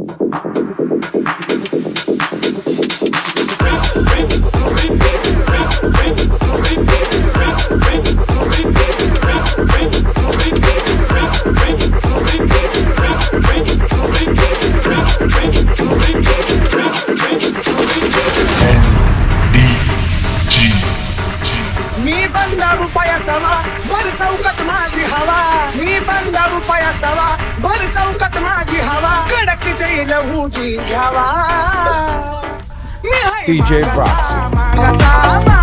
मी पण दारू पायासावा भर चौकात माझी हवा. मी पण दारू पायासावा भर चौकात माझी हवा. कडक जैल उजी घ्यावा. मी हाय DJ मागाचा, Brock. मागाचा